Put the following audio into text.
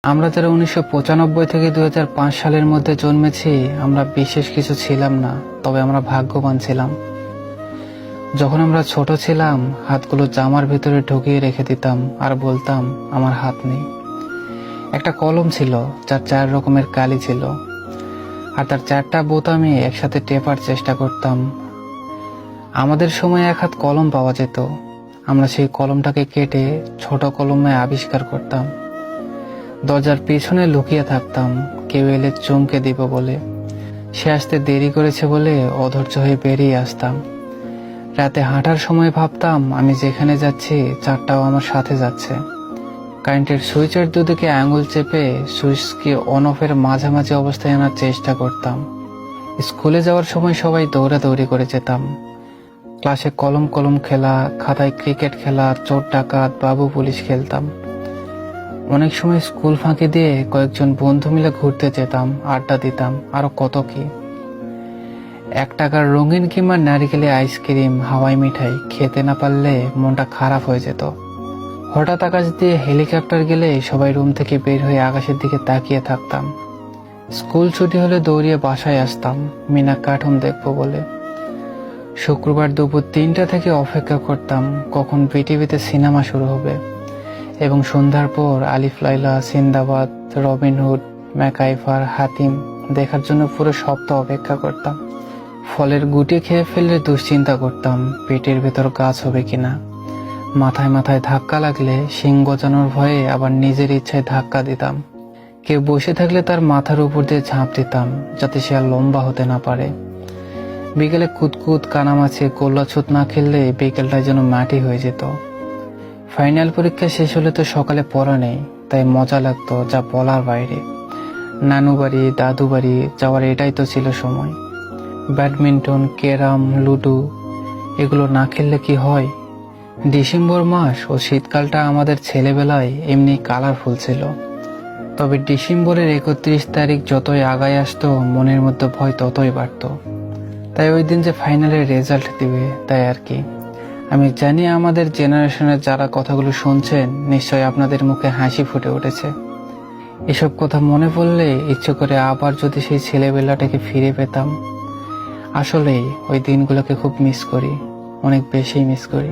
আমরা যারা ১৯৯৫ থেকে ২০০৫ সালের মধ্যে জন্মেছি, আমরা বিশেষ কিছু ছিলাম না, তবে আমরা ভাগ্যবান ছিলাম। যখন আমরা ছোট ছিলাম, হাতগুলো জামার ভিতরে ঢুকিয়ে রেখে দিতাম আর বলতাম আমার হাত নেই। একটা কলম ছিল যার ৪ রকমের কালি ছিল, আর তার ৪টা বোতামে একসাথে টেপার চেষ্টা করতাম। আমাদের সময় এক হাত কলম পাওয়া যেত, আমরা সেই কলমটাকে কেটে ছোট কলমে আবিষ্কার করতাম। দরজার পেছনে লুকিয়ে থাকতাম, কেউ এলে চমকে দিব বলে। সে আসতে দেরি করেছে বলে অধৈর্য হয়ে বেরিয়ে আসতাম। রাতে হাঁটার সময় ভাবতাম আমি যেখানে যাচ্ছি ৪টাও আমার সাথে যাচ্ছে। কারেন্টের সুইচের দুদিকে আঙুল চেপে সুইচকে অন অফের মাঝামাঝি অবস্থায় আনার চেষ্টা করতাম। স্কুলে যাওয়ার সময় সবাই দৌড়াদৌড়ি করে যেতাম। ক্লাসে কলম কলম খেলা, খাতায় ক্রিকেট খেলা, চোর ডাকাত, বাবু পুলিশ খেলতাম। অনেক সময় স্কুল ফাঁকি দিয়ে কয়েকজন বন্ধু মিলে ঘুরতে যেতাম, আড্ডা দিতাম, আরো কত কি। ১ টাকার রঙিন কিংবা নারিকেলে আইসক্রিম, হাওয়াই মিঠাই খেতে না পারলে মনটা খারাপ হয়ে যেত। হঠাৎ আকাশ দিয়ে হেলিকপ্টার গেলে সবাই রুম থেকে বের হয়ে আকাশের দিকে তাকিয়ে থাকতাম। স্কুল ছুটি হলে দৌড়িয়ে বাসায় আসতাম মিনা কার্টুন দেখবো বলে। শুক্রবার দুপুর ৩টা থেকে অপেক্ষা করতাম কখন বিটিভিতে সিনেমা শুরু হবে, এবং সন্ধ্যার পর আলিফ লায়লা, সিন্দাবাদ, রবিনহুড, ম্যাকাইফার, হাতিম দেখার জন্য পুরো সপ্তাহ অপেক্ষা করতাম। ফলের গুটি খেয়ে ফেললে দুশ্চিন্তা করতাম পেটের ভেতর গাছ হবে কিনা। মাথায় মাথায় ধাক্কা লাগলে শিং গজানোর ভয়ে আবার নিজের ইচ্ছায় ধাক্কা দিতাম। কেউ বসে থাকলে তার মাথার উপর দিয়ে ঝাঁপ দিতাম যাতে সে আর লম্বা হতে না পারে। বিকেলে কুতকুত, কানামাছি, গোল্লাছুত না খেললে বিকেলটা যেন মাটি হয়ে যেত। ফাইনাল পরীক্ষা শেষ হলে তো সকালে পড়া নেই, তাই মজা লাগতো যা বলার বাইরে। নানু বাড়ি, দাদু বাড়ি যাওয়ার এটাই তো ছিল সময়। ব্যাডমিন্টন, ক্যারাম, লুডো এগুলো না খেললে কি হয়। ডিসেম্বর মাস ও শীতকালটা আমাদের ছেলেবেলায় এমনি কালারফুল ছিল, তবে ডিসেম্বরের ৩১ তারিখ যতই আগায় আসতো মনের মধ্যে ভয় ততই বাড়ত। তাই ওই দিন যে ফাইনালের রেজাল্ট দিবে তাই আর কি। আমি জানি আমাদের জেনারেশনের যারা কথাগুলো শুনছেন নিশ্চয়ই আপনাদের মুখে হাসি ফুটে উঠেছে। এসব কথা মনে পড়লে ইচ্ছে করে আবার যদি সেই ছেলেবেলাটাকে ফিরে পেতাম। আসলেই ওই দিনগুলোকে খুব মিস করি, অনেক বেশি মিস করি।